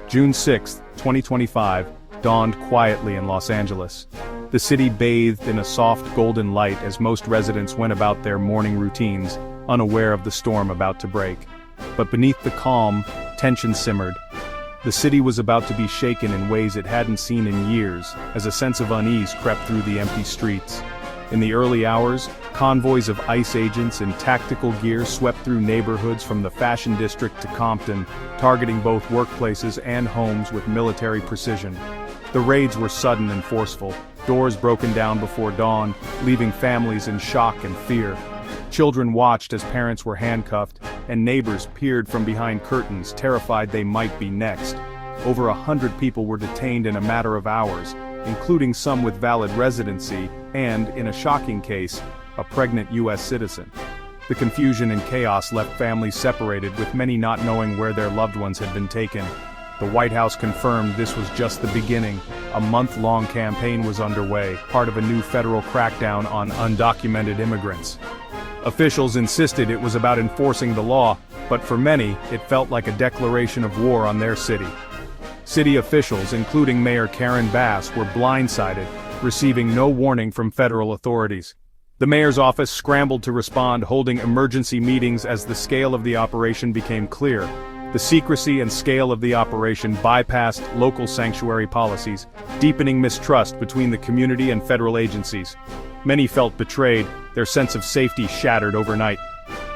June 6, 2025, dawned quietly in Los Angeles. The city bathed in a soft golden light as most residents went about their morning routines, unaware of the storm about to break. But beneath the calm, tension simmered. The city was about to be shaken in ways it hadn't seen in years, as a sense of unease crept through the empty streets. In the early hours, convoys of ICE agents in tactical gear swept through neighborhoods from the Fashion District to Compton, targeting both workplaces and homes with military precision. The raids were sudden and forceful, doors broken down before dawn, leaving families in shock and fear. Children watched as parents were handcuffed, and neighbors peered from behind curtains, terrified they might be next. Over 100 people were detained in a matter of hours, including some with valid residency and, in a shocking case, a pregnant U.S. citizen. The confusion and chaos left families separated, with many not knowing where their loved ones had been taken. The White House confirmed this was just the beginning. A month-long campaign was underway, part of a new federal crackdown on undocumented immigrants. Officials insisted it was about enforcing the law, but for many, it felt like a declaration of war on their city. City officials, including Mayor Karen Bass, were blindsided, receiving no warning from federal authorities. The mayor's office scrambled to respond, holding emergency meetings as the scale of the operation became clear. The secrecy and scale of the operation bypassed local sanctuary policies, deepening mistrust between the community and federal agencies. Many felt betrayed, their sense of safety shattered overnight.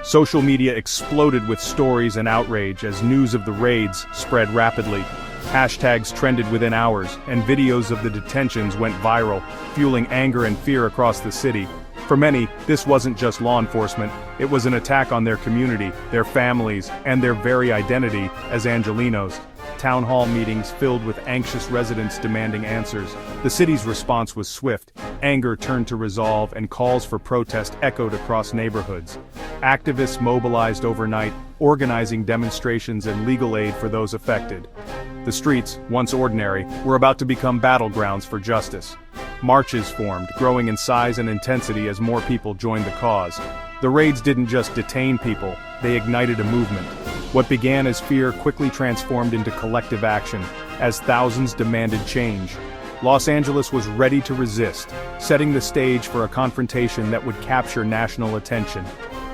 Social media exploded with stories and outrage as news of the raids spread rapidly. Hashtags trended within hours, and videos of the detentions went viral, fueling anger and fear across the city. For many, this wasn't just law enforcement, it was an attack on their community, their families, and their very identity as Angelenos. Town hall meetings filled with anxious residents demanding answers. The city's response was swift. Anger turned to resolve, and calls for protest echoed across neighborhoods. Activists mobilized overnight, organizing demonstrations and legal aid for those affected. The streets, once ordinary, were about to become battlegrounds for justice. Marches formed, growing in size and intensity as more people joined the cause. The raids didn't just detain people, they ignited a movement. What began as fear quickly transformed into collective action, as thousands demanded change. Los Angeles was ready to resist, setting the stage for a confrontation that would capture national attention.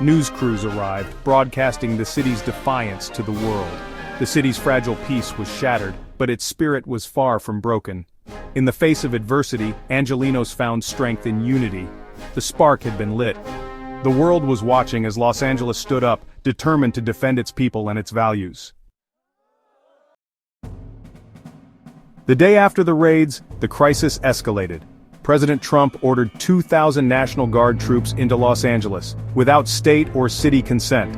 News crews arrived, broadcasting the city's defiance to the world. The city's fragile peace was shattered, but its spirit was far from broken. In the face of adversity, Angelenos found strength in unity. The spark had been lit. The world was watching as Los Angeles stood up, determined to defend its people and its values. The day after the raids, the crisis escalated. President Trump ordered 2,000 National Guard troops into Los Angeles, without state or city consent.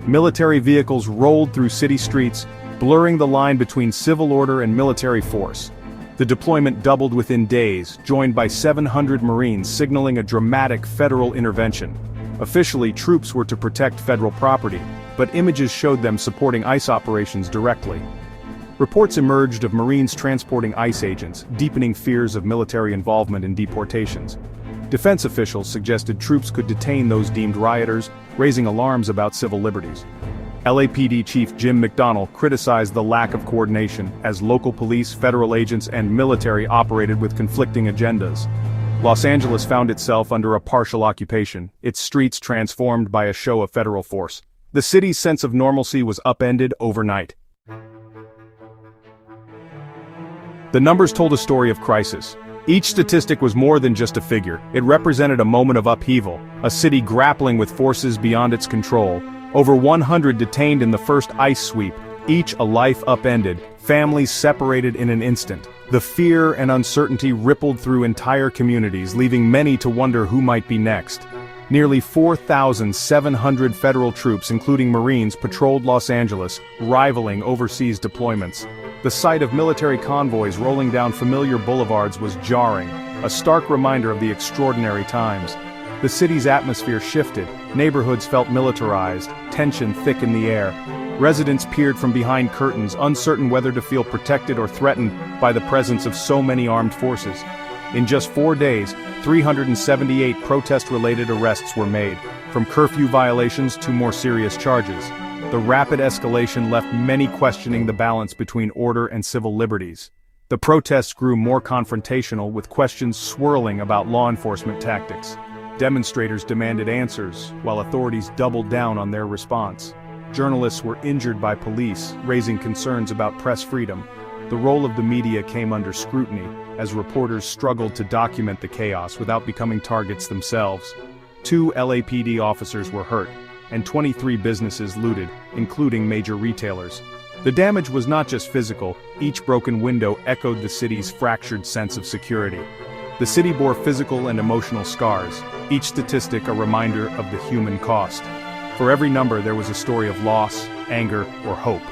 Military vehicles rolled through city streets, blurring the line between civil order and military force. The deployment doubled within days, joined by 700 Marines, signaling a dramatic federal intervention. Officially, troops were to protect federal property, but images showed them supporting ICE operations directly. Reports emerged of Marines transporting ICE agents, deepening fears of military involvement in deportations. Defense officials suggested troops could detain those deemed rioters, raising alarms about civil liberties. LAPD Chief Jim McDonnell criticized the lack of coordination, as local police, federal agents, and military operated with conflicting agendas. Los Angeles found itself under a partial occupation, its streets transformed by a show of federal force. The city's sense of normalcy was upended overnight. The numbers told a story of crisis. Each statistic was more than just a figure. It represented a moment of upheaval, a city grappling with forces beyond its control. Over 100 detained in the first ICE sweep, each a life upended, families separated in an instant. The fear and uncertainty rippled through entire communities, leaving many to wonder who might be next. Nearly 4,700 federal troops, including Marines, patrolled Los Angeles, rivaling overseas deployments. The sight of military convoys rolling down familiar boulevards was jarring, a stark reminder of the extraordinary times. The city's atmosphere shifted, neighborhoods felt militarized, tension thick in the air. Residents peered from behind curtains, uncertain whether to feel protected or threatened by the presence of so many armed forces. In just 4 days, 378 protest-related arrests were made, from curfew violations to more serious charges. the rapid escalation left many questioning the balance between order and civil liberties. The protests grew more confrontational, with questions swirling about law enforcement tactics. Demonstrators demanded answers, while authorities doubled down on their response. Journalists were injured by police, raising concerns about press freedom. The role of the media came under scrutiny, as reporters struggled to document the chaos without becoming targets themselves. 2 LAPD officers were hurt, and 23 businesses looted, including major retailers. The damage was not just physical, each broken window echoed the city's fractured sense of security. The city bore physical and emotional scars, each statistic a reminder of the human cost. For every number there was a story of loss, anger, or hope.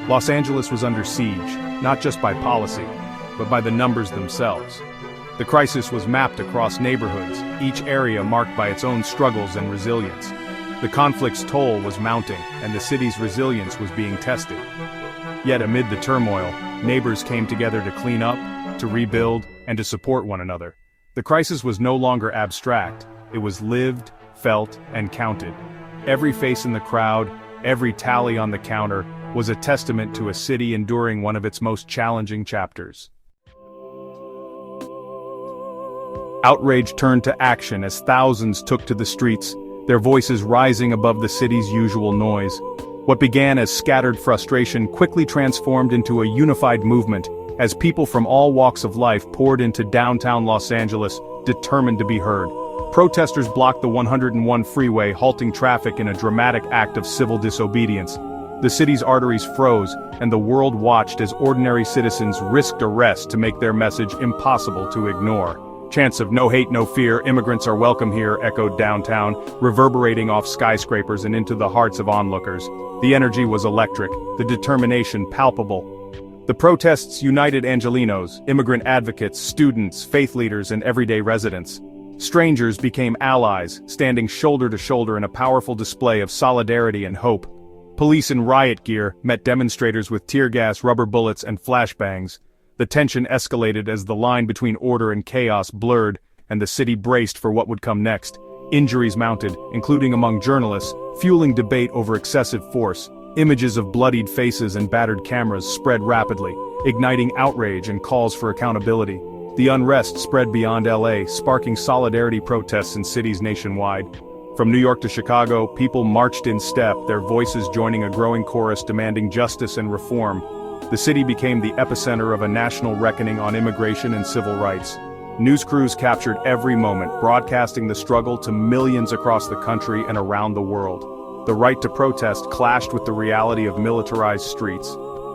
Los Angeles was under siege, not just by policy, but by the numbers themselves. The crisis was mapped across neighborhoods, each area marked by its own struggles and resilience. The conflict's toll was mounting, and the city's resilience was being tested. Yet amid the turmoil, neighbors came together to clean up, to rebuild, and to support one another. The crisis was no longer abstract, it was lived, felt, and counted. Every face in the crowd, every tally on the counter, was a testament to a city enduring one of its most challenging chapters. Outrage turned to action as thousands took to the streets, their voices rising above the city's usual noise. What began as scattered frustration quickly transformed into a unified movement, as people from all walks of life poured into downtown Los Angeles, determined to be heard. Protesters blocked the 101 freeway, halting traffic in a dramatic act of civil disobedience. The city's arteries froze, and the world watched as ordinary citizens risked arrest to make their message impossible to ignore. Chants of "No hate, no fear, immigrants are welcome here" echoed downtown, reverberating off skyscrapers and into the hearts of onlookers. The energy was electric, the determination palpable. The protests united Angelenos, immigrant advocates, students, faith leaders, and everyday residents. Strangers became allies, standing shoulder to shoulder in a powerful display of solidarity and hope. Police in riot gear met demonstrators with tear gas, rubber bullets, and flashbangs. The tension escalated as the line between order and chaos blurred, and the city braced for what would come next. Injuries mounted, including among journalists, fueling debate over excessive force. Images of bloodied faces and battered cameras spread rapidly, igniting outrage and calls for accountability. The unrest spread beyond LA, sparking solidarity protests in cities nationwide. From New York to Chicago, people marched in step, their voices joining a growing chorus demanding justice and reform. The city became the epicenter of a national reckoning on immigration and civil rights. News crews captured every moment, broadcasting the struggle to millions across the country and around the world. The right to protest clashed with the reality of militarized streets.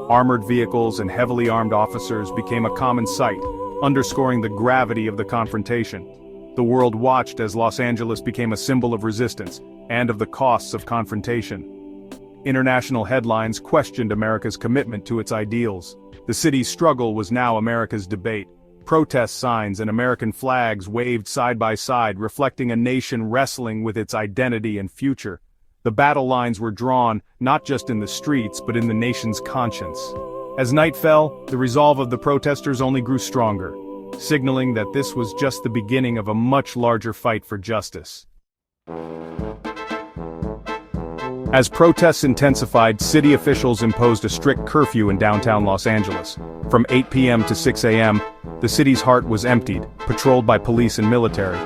Armored vehicles and heavily armed officers became a common sight, underscoring the gravity of the confrontation. The world watched as Los Angeles became a symbol of resistance, and of the costs of confrontation. International headlines questioned America's commitment to its ideals. The city's struggle was now America's debate. Protest signs and American flags waved side by side, reflecting a nation wrestling with its identity and future. The battle lines were drawn, not just in the streets, but in the nation's conscience. As night fell, the resolve of the protesters only grew stronger, signaling that this was just the beginning of a much larger fight for justice. As protests intensified, city officials imposed a strict curfew in downtown Los Angeles. From 8 p.m. to 6 a.m., the city's heart was emptied, patrolled by police and military.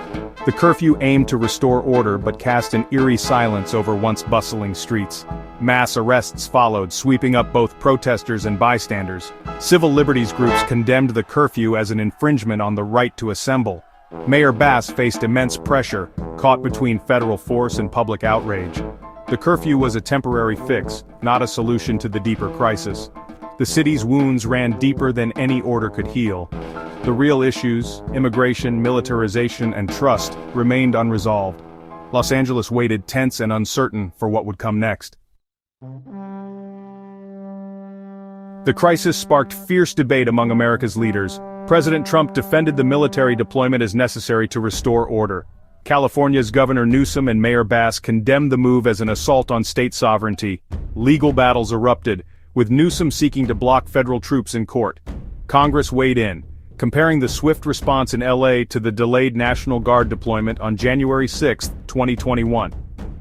The curfew aimed to restore order but cast an eerie silence over once bustling streets. Mass arrests followed, sweeping up both protesters and bystanders. Civil liberties groups condemned the curfew as an infringement on the right to assemble. Mayor Bass faced immense pressure, caught between federal force and public outrage. The curfew was a temporary fix, not a solution to the deeper crisis. The city's wounds ran deeper than any order could heal. The real issues, immigration, militarization, and trust, remained unresolved. Los Angeles waited tense and uncertain for what would come next. The crisis sparked fierce debate among America's leaders. President Trump defended the military deployment as necessary to restore order. California's Governor Newsom and Mayor Bass condemned the move as an assault on state sovereignty. Legal battles erupted, with Newsom seeking to block federal troops in court. Congress weighed in, comparing the swift response in LA to the delayed National Guard deployment on January 6, 2021.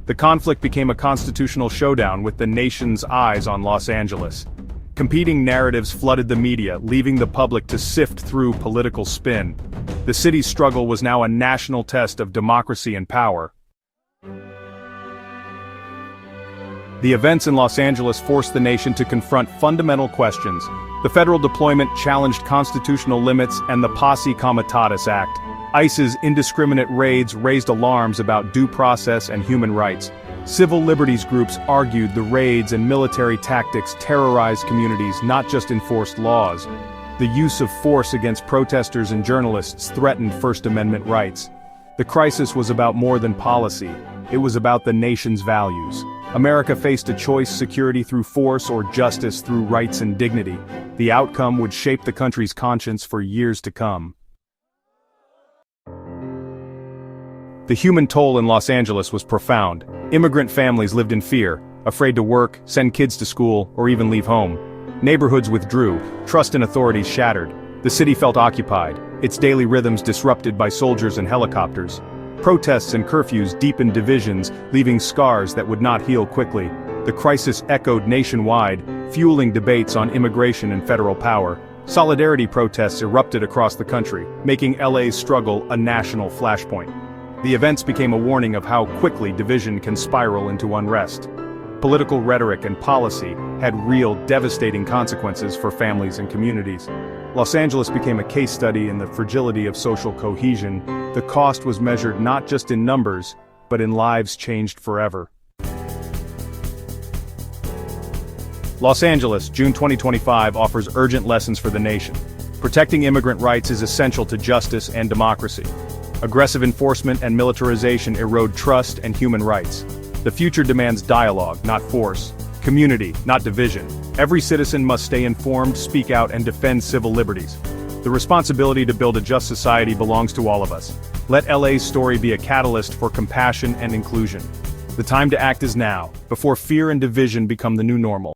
The conflict became a constitutional showdown with the nation's eyes on Los Angeles. Competing narratives flooded the media, leaving the public to sift through political spin. The city's struggle was now a national test of democracy and power. The events in Los Angeles forced the nation to confront fundamental questions. The federal deployment challenged constitutional limits and the Posse Comitatus Act. ICE's indiscriminate raids raised alarms about due process and human rights. Civil liberties groups argued the raids and military tactics terrorized communities, not just enforced laws. The use of force against protesters and journalists threatened First Amendment rights. The crisis was about more than policy. It was about the nation's values. America faced a choice: security through force or justice through rights and dignity. The outcome would shape the country's conscience for years to come. The human toll in Los Angeles was profound. Immigrant families lived in fear, afraid to work, send kids to school, or even leave home. Neighborhoods withdrew, trust in authorities shattered. The city felt occupied, its daily rhythms disrupted by soldiers and helicopters. Protests and curfews deepened divisions, leaving scars that would not heal quickly. The crisis echoed nationwide, fueling debates on immigration and federal power. Solidarity protests erupted across the country, making LA's struggle a national flashpoint. The events became a warning of how quickly division can spiral into unrest. Political rhetoric and policy had real, devastating consequences for families and communities. Los Angeles became a case study in the fragility of social cohesion. The cost was measured not just in numbers, but in lives changed forever. Los Angeles, June 2025, offers urgent lessons for the nation. Protecting immigrant rights is essential to justice and democracy. Aggressive enforcement and militarization erode trust and human rights. The future demands dialogue, not force. Community, not division. Every citizen must stay informed, speak out, and defend civil liberties. The responsibility to build a just society belongs to all of us. Let LA's story be a catalyst for compassion and inclusion. The time to act is now, before fear and division become the new normal.